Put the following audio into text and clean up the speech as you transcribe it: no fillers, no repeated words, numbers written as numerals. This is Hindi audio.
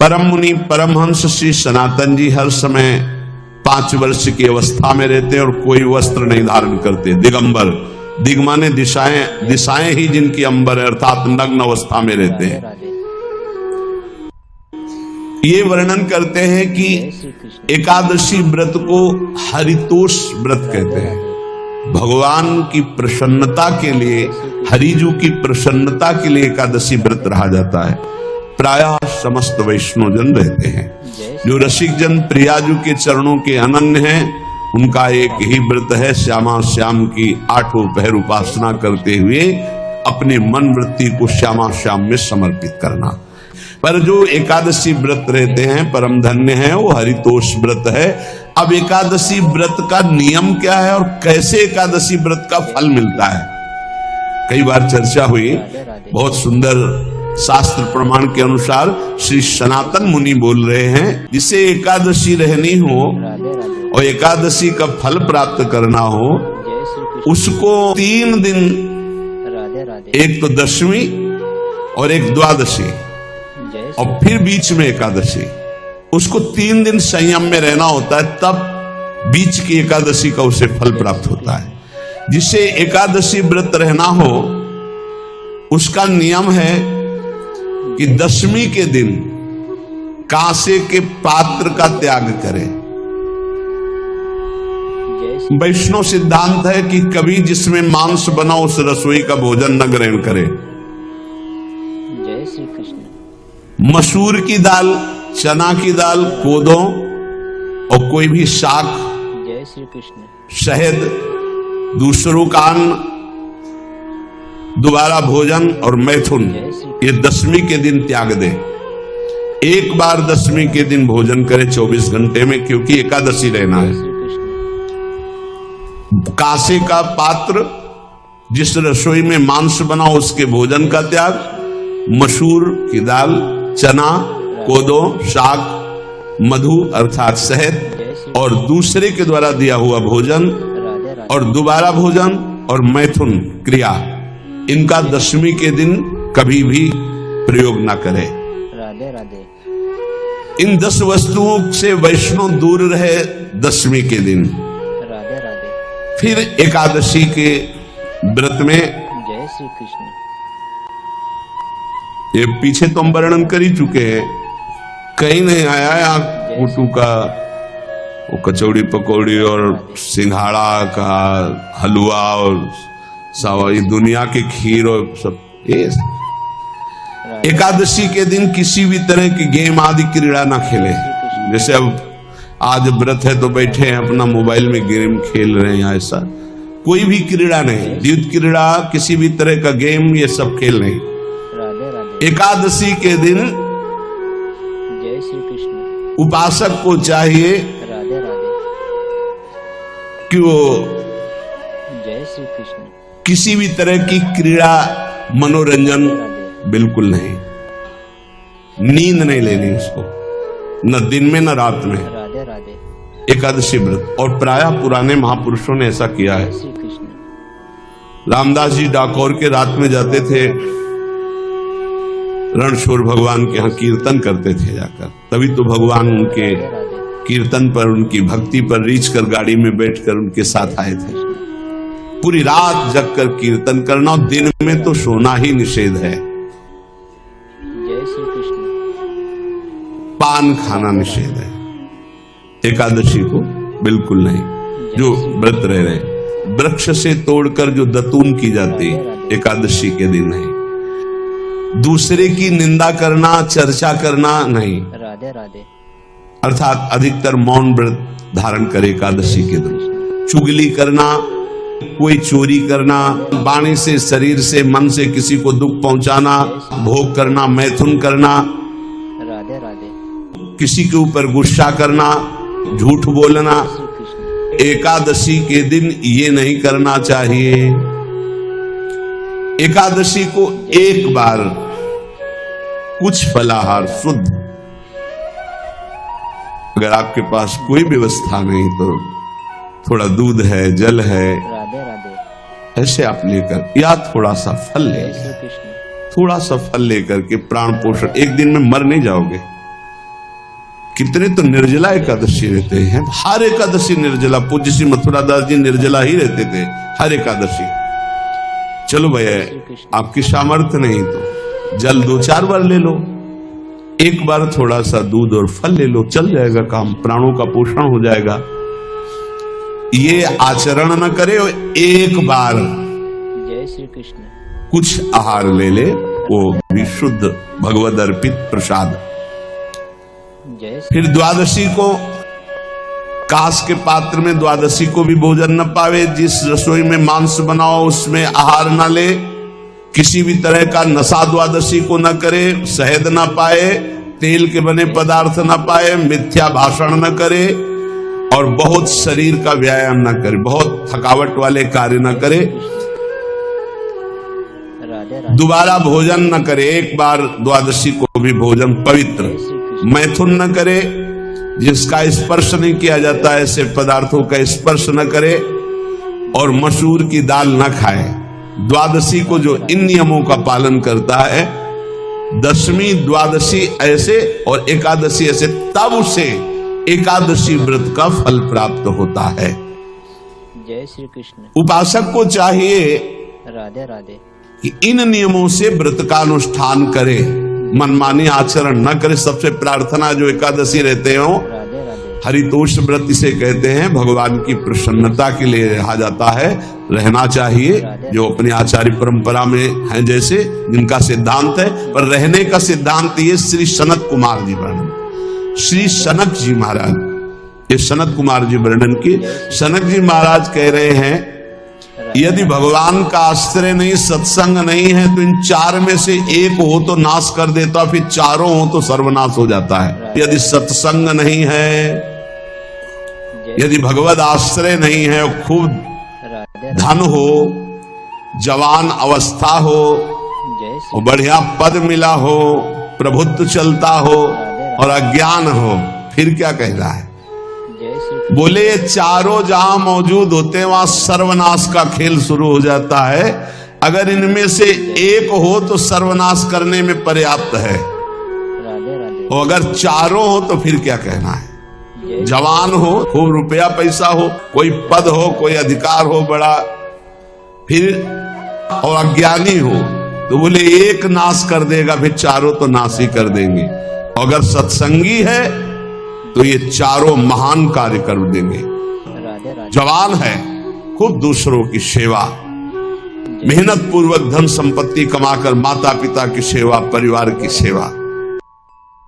परम मुनि परमहंस श्री सनातन जी हर समय 5 वर्ष की अवस्था में रहते और कोई वस्त्र नहीं धारण करते, दिगंबर। दिग माने दिशाएं, दिशाएं ही जिनकी अंबर है, अर्थात नग्न अवस्था में रहते हैं। ये वर्णन करते हैं कि एकादशी व्रत को हरितोष व्रत कहते हैं। भगवान की प्रसन्नता के लिए, हरिजू की प्रसन्नता के लिए एकादशी व्रत रहा जाता है। प्रायः समस्त वैष्णव जन रहते हैं। जो रसिक जन प्रियाजू के चरणों के अनन्य हैं, उनका एक ही व्रत है, श्यामा श्याम की 8 पहर उपासना करते हुए अपने मन वृत्ति को श्यामा श्याम में समर्पित करना। पर जो एकादशी व्रत रहते हैं परम धन्य है, वो हरितोष व्रत है। अब एकादशी व्रत का नियम क्या है और कैसे एकादशी व्रत का फल मिलता है, कई बार चर्चा हुई। बहुत सुंदर शास्त्र प्रमाण के अनुसार श्री सनातन मुनि बोल रहे हैं, जिसे एकादशी रहनी हो और एकादशी का फल प्राप्त करना हो, उसको 3 दिन, एक तो दशमी और एक द्वादशी और फिर बीच में एकादशी, उसको 3 दिन संयम में रहना होता है, तब बीच की एकादशी का उसे फल प्राप्त होता है। जिसे एकादशी व्रत रहना हो उसका नियम है कि दशमी के दिन कांसे के पात्र का त्याग करें। वैष्णव सिद्धांत है कि कभी जिसमें मांस बना उस रसोई का भोजन न ग्रहण करे। जय श्री कृष्ण। मसूर की दाल, चना की दाल, कोदो और कोई भी शाक, जय श्री कृष्ण, शहद, दूसरों का अन्न, दोबारा भोजन और मैथुन, ये दशमी के दिन त्याग दे। एक बार दशमी के दिन भोजन करे 24 घंटे में, क्योंकि एकादशी रहना है। कांसे का पात्र, जिस रसोई में मांस बना उसके भोजन का त्याग, मसूर की दाल, चना, कोदो, शाक, मधु अर्थात शहद और दूसरे के द्वारा दिया हुआ भोजन और दोबारा भोजन और मैथुन क्रिया, इनका दशमी के दिन कभी भी प्रयोग ना करें। राधे राधे। इन 10 वस्तुओं से वैष्णव दूर रहे दशमी के दिन। राधे राधे। फिर एकादशी के व्रत में, जय श्री कृष्ण, ये पीछे तो हम वर्णन कर ही चुके हैं, कहीं नहीं आया यहाँ कुटू का वो कचौड़ी पकौड़ी और सिंघाड़ा का हलवा और सावरी दुनिया के खीर और सब। ये एकादशी के दिन किसी भी तरह की गेम आदि क्रीड़ा ना खेले। जैसे अब आज व्रत है तो बैठे हैं अपना मोबाइल में गेम खेल रहे हैं, ऐसा कोई भी क्रीड़ा नहीं, द्यूत क्रीड़ा, किसी भी तरह का गेम, ये सब खेल नहीं। एकादशी के दिन जय श्री कृष्ण, उपासक को चाहिए राधे राधे, कि वो जय श्री कृष्ण, किसी भी तरह की क्रीड़ा, मनोरंजन बिल्कुल नहीं, नींद नहीं लेनी उसको, न दिन में न रात में। राधे राधे। एकादशी व्रत, और प्रायः पुराने महापुरुषों ने ऐसा किया है। श्री कृष्ण। रामदास जी डाकोर के रात में जाते थे, रणछोड़ भगवान के यहाँ कीर्तन करते थे जाकर, तभी तो भगवान उनके कीर्तन पर, उनकी भक्ति पर रीछ कर गाड़ी में बैठकर उनके साथ आए थे। पूरी रात जगकर कीर्तन करना, और दिन में तो सोना ही निषेध है। जय श्री कृष्ण। पान खाना निषेध है एकादशी को, बिल्कुल नहीं। जो व्रत रह रहे, वृक्ष से तोड़कर जो दतून की जाती एकादशी के दिन नहीं। दूसरे की निंदा करना, चर्चा करना नहीं। राधे राधे। अर्थात अधिकतर मौन व्रत धारण करे एकादशी के दिन। चुगली करना, कोई चोरी करना, वाणी से, शरीर से, मन से किसी को दुख पहुंचाना, भोग करना, मैथुन करना, राधे राधे, किसी के ऊपर गुस्सा करना, झूठ बोलना, एकादशी के दिन ये नहीं करना चाहिए। एकादशी को एक बार कुछ फलाहार शुद्ध, अगर आपके पास कोई व्यवस्था नहीं तो थोड़ा दूध है, जल है, राधे राधे, ऐसे आप लेकर, या थोड़ा सा फल ले, थोड़ा सा फल लेकर के प्राण पोषण, एक दिन में मर नहीं जाओगे। कितने तो निर्जला एकादशी रहते हैं, हर एकादशी निर्जला। पूज्य श्री मथुरा दास जी निर्जला ही रहते थे हर एकादशी। चलो भैया, आपकी सामर्थ्य नहीं तो जल 2-4 बार ले लो, एक बार थोड़ा सा दूध और फल ले लो, चल जाएगा काम, प्राणों का पोषण हो जाएगा। ये आचरण न करे, एक बार जय श्री कृष्ण। कुछ आहार ले ले, वो भी शुद्ध भगवद अर्पित प्रसाद। जय श्री फिर द्वादशी को कांस के पात्र में द्वादशी को भी भोजन न पावे। जिस रसोई में मांस बनाओ उसमें आहार न ले, किसी भी तरह का नशा द्वादशी को न करे, शहद न पाए, तेल के बने पदार्थ न पाए, मिथ्या भाषण न करे और बहुत शरीर का व्यायाम न करे, बहुत थकावट वाले कार्य न करे, राधे राधे। दोबारा भोजन न करे, एक बार द्वादशी को भी भोजन पवित्र, मैथुन न करे, जिसका स्पर्श नहीं किया जाता ऐसे पदार्थों का स्पर्श न करे, और मसूर की दाल न खाए। द्वादशी को जो इन नियमों का पालन करता है, दशमी द्वादशी ऐसे और एकादशी ऐसे, तब उसे एकादशी व्रत का फल प्राप्त होता है। जय श्री कृष्ण। उपासक को चाहिए राधे राधे। कि इन नियमों से व्रत का अनुष्ठान करे, मनमानी आचरण न करे। सबसे प्रार्थना जो एकादशी रहते हो, राधे राधे। हरितोष व्रत इसे कहते हैं, भगवान की प्रसन्नता के लिए रहा जाता है, रहना चाहिए। जो अपनी आचार्य परंपरा में है, जैसे जिनका सिद्धांत है, पर रहने का सिद्धांत ये श्री सनत कुमार जी वर्णन, श्री सनक जी महाराज, ये सनत कुमार जी वर्णन की। सनक जी महाराज कह रहे हैं, यदि भगवान का आश्रय नहीं, सत्संग नहीं है, तो इन 4 में से एक हो तो नाश कर देता, फिर चारों हो तो सर्वनाश हो जाता है। यदि सत्संग नहीं है, यदि भगवत आश्रय नहीं है, खूब राधे धन हो, जवान अवस्था हो, जय श्री और बढ़िया पद मिला हो, प्रभुत्व चलता हो और अज्ञान हो, फिर क्या कहना है? जय श्री बोले ये चारों जहां मौजूद होते हैं वहां सर्वनाश का खेल शुरू हो जाता है। अगर इनमें से एक हो तो सर्वनाश करने में पर्याप्त है, राधे राधे। और अगर चारों हो तो फिर क्या कहना है? जय जवान हो, खूब रुपया पैसा हो, कोई पद हो, कोई अधिकार हो बड़ा, फिर और अज्ञानी हो, तो बोले एक नाश कर देगा, फिर चारों तो नाश ही कर देंगे। अगर सत्संगी है तो ये चारों महान कार्य कर देंगे। राधे राधे। जवान है, खूब दूसरों की सेवा, मेहनत पूर्वक धन संपत्ति कमाकर माता पिता की सेवा, परिवार की सेवा,